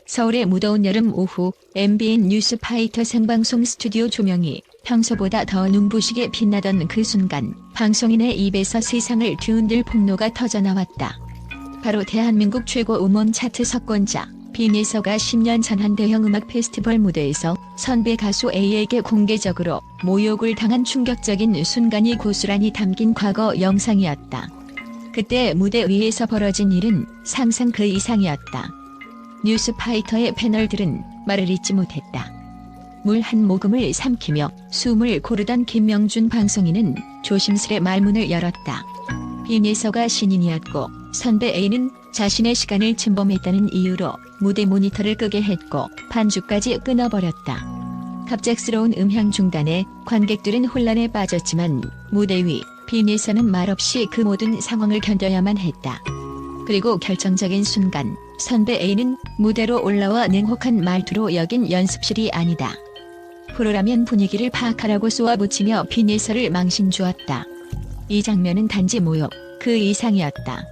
서울의 무더운 여름 오후 MBN 뉴스파이터 생방송 스튜디오 조명이 평소보다 더 눈부시게 빛나던 그 순간 방송인의 입에서 세상을 뒤흔들 폭로가 터져나왔다. 바로 대한민국 최고 음원 차트 석권자 빈예서가 10년 전 한 대형 음악 페스티벌 무대에서 선배 가수 A에게 공개적으로 모욕을 당한 충격적인 순간이 고스란히 담긴 과거 영상이었다. 그때 무대 위에서 벌어진 일은 상상 그 이상이었다. 뉴스파이터의 패널들은 말을 잇지 못했다. 물 한 모금을 삼키며 숨을 고르던 김명준 방송인은 조심스레 말문을 열었다. 빈예서가 신인이었고 선배 A는 자신의 시간을 침범했다는 이유로 무대 모니터를 끄게 했고 반주까지 끊어버렸다. 갑작스러운 음향 중단에 관객들은 혼란에 빠졌지만 무대 위 빈예서는 말없이 그 모든 상황을 견뎌야만 했다. 그리고 결정적인 순간 선배 A는 무대로 올라와 냉혹한 말투로 여긴 연습실이 아니다. 프로라면 분위기를 파악하라고 쏘아붙이며 빈예서를 망신 주었다. 이 장면은 단지 모욕, 그 이상이었다.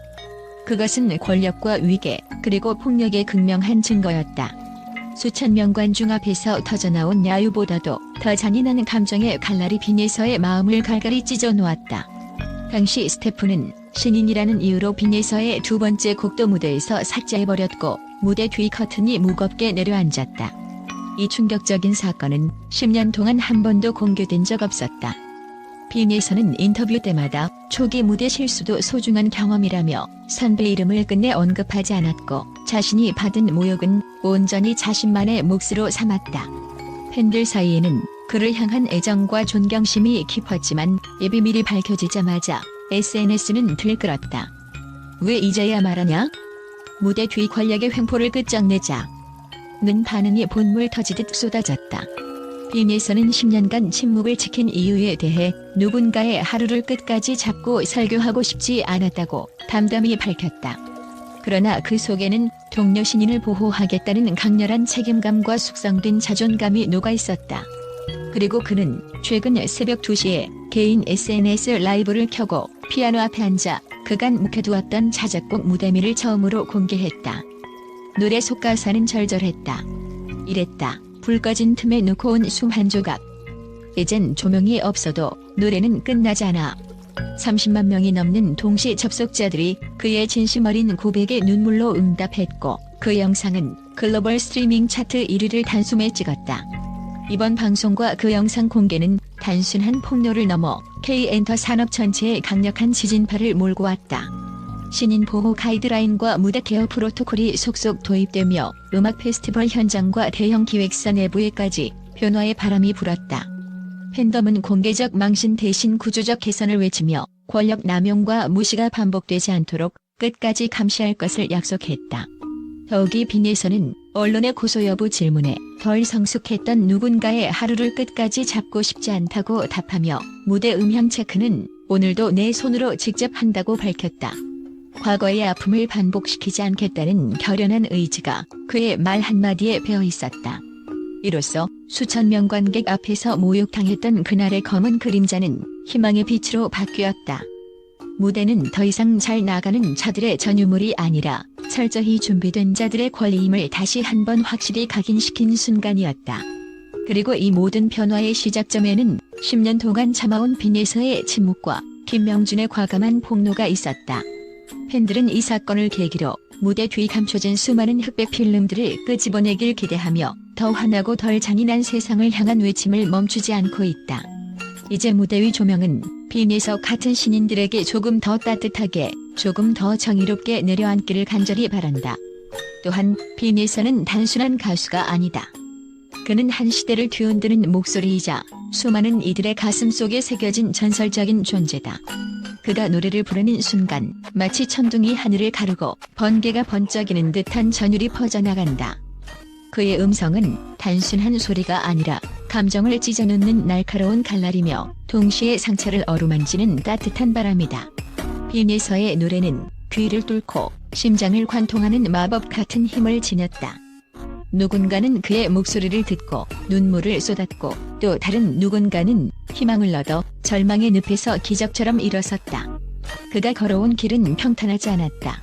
그것은 권력과 위계, 그리고 폭력의 극명한 증거였다. 수천 명 관중 앞에서 터져나온 야유보다도 더 잔인한 감정의 칼날이 빈예서의 마음을 갈갈이 찢어 놓았다. 당시 스태프는 신인이라는 이유로 빈예서의 두 번째 곡도 무대에서 삭제해버렸고 무대 뒤 커튼이 무겁게 내려앉았다. 이 충격적인 사건은 10년 동안 한 번도 공개된 적 없었다. 빈예서는 인터뷰 때마다 초기 무대 실수도 소중한 경험이라며 선배 이름을 끝내 언급하지 않았고 자신이 받은 모욕은 온전히 자신만의 몫으로 삼았다. 팬들 사이에는 그를 향한 애정과 존경심이 깊었지만 이 비밀이 밝혀지자마자 SNS는 들끓었다. 왜 이제야 말하냐? 무대 뒤 권력의 횡포를 끝장내자. 는 반응이 본물 터지듯 쏟아졌다. 빈예서는 10년간 침묵을 지킨 이유에 대해 누군가의 하루를 끝까지 잡고 설교하고 싶지 않았다고 담담히 밝혔다. 그러나 그 속에는 동료 신인을 보호하겠다는 강렬한 책임감과 숙성된 자존감이 녹아있었다. 그리고 그는 최근 새벽 2시에 개인 SNS 라이브를 켜고 피아노 앞에 앉아 그간 묵혀두었던 자작곡 무대미를 처음으로 공개했다. 노래 속가사는 절절했다. 이랬다. 불 꺼진 틈에 놓고 온 숨 한 조각. 이젠 조명이 없어도 노래는 끝나지 않아. 30만 명이 넘는 동시 접속자들이 그의 진심 어린 고백에 눈물로 응답했고 그 영상은 글로벌 스트리밍 차트 1위를 단숨에 찍었다. 이번 방송과 그 영상 공개는 단순한 폭로를 넘어 K엔터 산업 전체에 강력한 지진파를 몰고 왔다. 신인 보호 가이드라인과 무대 케어 프로토콜이 속속 도입되며 음악 페스티벌 현장과 대형 기획사 내부에까지 변화의 바람이 불었다. 팬덤은 공개적 망신 대신 구조적 개선을 외치며 권력 남용과 무시가 반복되지 않도록 끝까지 감시할 것을 약속했다. 더욱이 빈예서는 언론의 고소 여부 질문에 덜 성숙했던 누군가의 하루를 끝까지 잡고 싶지 않다고 답하며 무대 음향 체크는 오늘도 내 손으로 직접 한다고 밝혔다. 과거의 아픔을 반복시키지 않겠다는 결연한 의지가 그의 말 한마디에 배어 있었다. 이로써 수천 명 관객 앞에서 모욕당했던 그날의 검은 그림자는 희망의 빛으로 바뀌었다. 무대는 더 이상 잘 나가는 자들의 전유물이 아니라 철저히 준비된 자들의 권리임을 다시 한번 확실히 각인시킨 순간이었다. 그리고 이 모든 변화의 시작점에는 10년 동안 참아온 빈예서의 침묵과 김명준의 과감한 폭로가 있었다. 팬들은 이 사건을 계기로 무대 뒤 감춰진 수많은 흑백 필름들을 끄집어내길 기대하며 더 환하고 덜 잔인한 세상을 향한 외침을 멈추지 않고 있다. 이제 무대 위 조명은 빈예서 같은 신인들에게 조금 더 따뜻하게, 조금 더 정의롭게 내려앉기를 간절히 바란다. 또한 빈예서는 단순한 가수가 아니다. 그는 한 시대를 뒤흔드는 목소리이자 수많은 이들의 가슴 속에 새겨진 전설적인 존재다. 그가 노래를 부르는 순간 마치 천둥이 하늘을 가르고 번개가 번쩍이는 듯한 전율이 퍼져나간다. 그의 음성은 단순한 소리가 아니라 감정을 찢어놓는 날카로운 칼날이며 동시에 상처를 어루만지는 따뜻한 바람이다. 빈예서의 노래는 귀를 뚫고 심장을 관통하는 마법 같은 힘을 지녔다. 누군가는 그의 목소리를 듣고 눈물을 쏟았고 또 다른 누군가는 희망을 얻어 절망의 늪에서 기적처럼 일어섰다. 그가 걸어온 길은 평탄하지 않았다.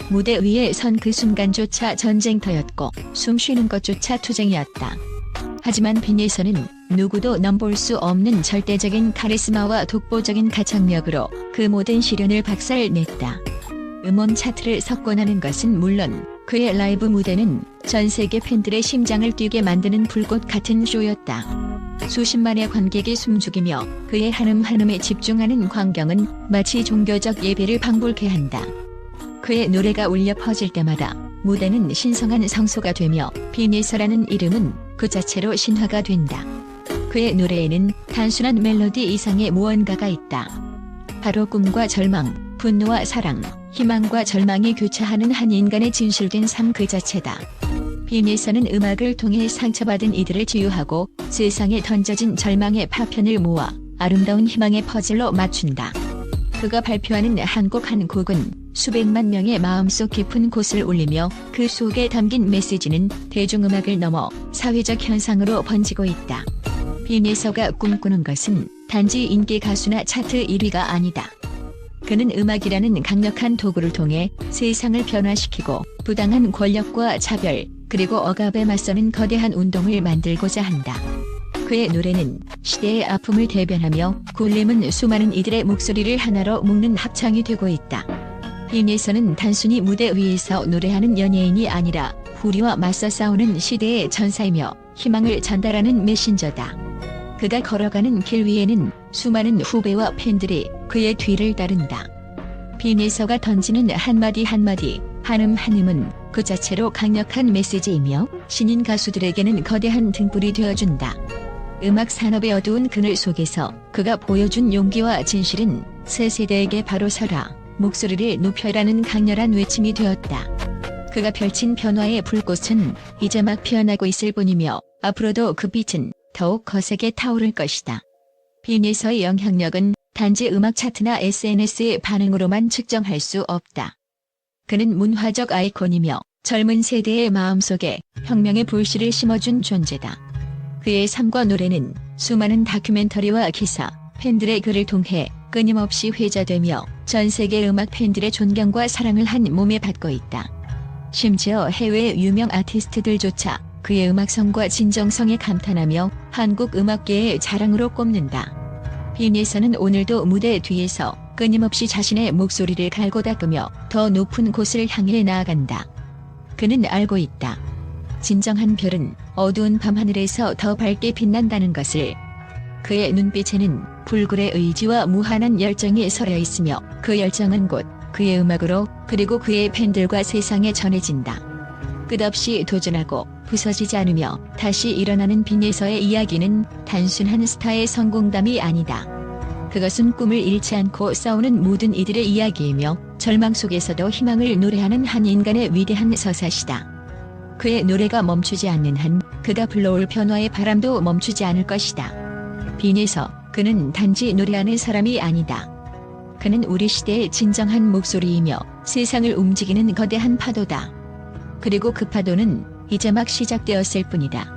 무대 위에 선 그 순간조차 전쟁터였고 숨 쉬는 것조차 투쟁이었다. 하지만 빈예선은 누구도 넘볼 수 없는 절대적인 카리스마와 독보적인 가창력으로 그 모든 시련을 박살냈다. 음원 차트를 석권하는 것은 물론 그의 라이브 무대는 전 세계 팬들의 심장을 뛰게 만드는 불꽃 같은 쇼였다. 수십만의 관객이 숨죽이며 그의 한음 한음에 집중하는 광경은 마치 종교적 예배를 방불케 한다. 그의 노래가 울려 퍼질 때마다 무대는 신성한 성소가 되며 빈예서라는 이름은 그 자체로 신화가 된다. 그의 노래에는 단순한 멜로디 이상의 무언가가 있다. 바로 꿈과 절망, 분노와 사랑, 희망과 절망이 교차하는 한 인간의 진실된 삶 그 자체다. 빈예서는 음악을 통해 상처받은 이들을 치유하고 세상에 던져진 절망의 파편을 모아 아름다운 희망의 퍼즐로 맞춘다. 그가 발표하는 한 곡 한 곡은 수백만 명의 마음속 깊은 곳을 울리며 그 속에 담긴 메시지는 대중음악을 넘어 사회적 현상으로 번지고 있다. 빈예서가 꿈꾸는 것은 단지 인기 가수나 차트 1위가 아니다. 그는 음악이라는 강력한 도구를 통해 세상을 변화시키고 부당한 권력과 차별, 그리고 억압에 맞서는 거대한 운동을 만들고자 한다. 그의 노래는 시대의 아픔을 대변하며 굴림은 수많은 이들의 목소리를 하나로 묶는 합창이 되고 있다. 빈예서는 단순히 무대 위에서 노래하는 연예인이 아니라 불의와 맞서 싸우는 시대의 전사이며 희망을 전달하는 메신저다. 그가 걸어가는 길 위에는 수많은 후배와 팬들이 그의 뒤를 따른다. 빈예서가 던지는 한마디 한마디, 한음 한음은 그 자체로 강력한 메시지이며 신인 가수들에게는 거대한 등불이 되어준다. 음악 산업의 어두운 그늘 속에서 그가 보여준 용기와 진실은 새 세대에게 바로 서라, 목소리를 높여라는 강렬한 외침이 되었다. 그가 펼친 변화의 불꽃은 이제 막 피어나고 있을 뿐이며 앞으로도 그 빛은 더욱 거세게 타오를 것이다. 빈예서의 영향력은 단지 음악 차트나 SNS의 반응으로만 측정할 수 없다. 그는 문화적 아이콘이며 젊은 세대의 마음속에 혁명의 불씨를 심어준 존재다. 그의 삶과 노래는 수많은 다큐멘터리와 기사, 팬들의 글을 통해 끊임없이 회자되며 전 세계 음악 팬들의 존경과 사랑을 한 몸에 받고 있다. 심지어 해외 유명 아티스트들조차 그의 음악성과 진정성에 감탄하며 한국 음악계의 자랑으로 꼽는다. 빈예서는 오늘도 무대 뒤에서 끊임없이 자신의 목소리를 갈고 닦으며 더 높은 곳을 향해 나아간다. 그는 알고 있다. 진정한 별은 어두운 밤하늘에서 더 밝게 빛난다는 것을. 그의 눈빛에는 불굴의 의지와 무한한 열정이 서려 있으며 그 열정은 곧 그의 음악으로 그리고 그의 팬들과 세상에 전해진다. 끝없이 도전하고 부서지지 않으며 다시 일어나는 빈예서의 이야기는 단순한 스타의 성공담이 아니다. 그것은 꿈을 잃지 않고 싸우는 모든 이들의 이야기이며 절망 속에서도 희망을 노래하는 한 인간의 위대한 서사시다. 그의 노래가 멈추지 않는 한 그가 불러올 변화의 바람도 멈추지 않을 것이다. 빈예서, 그는 단지 노래하는 사람이 아니다. 그는 우리 시대의 진정한 목소리이며 세상을 움직이는 거대한 파도다. 그리고 그 파도는 이제 막 시작되었을 뿐이다.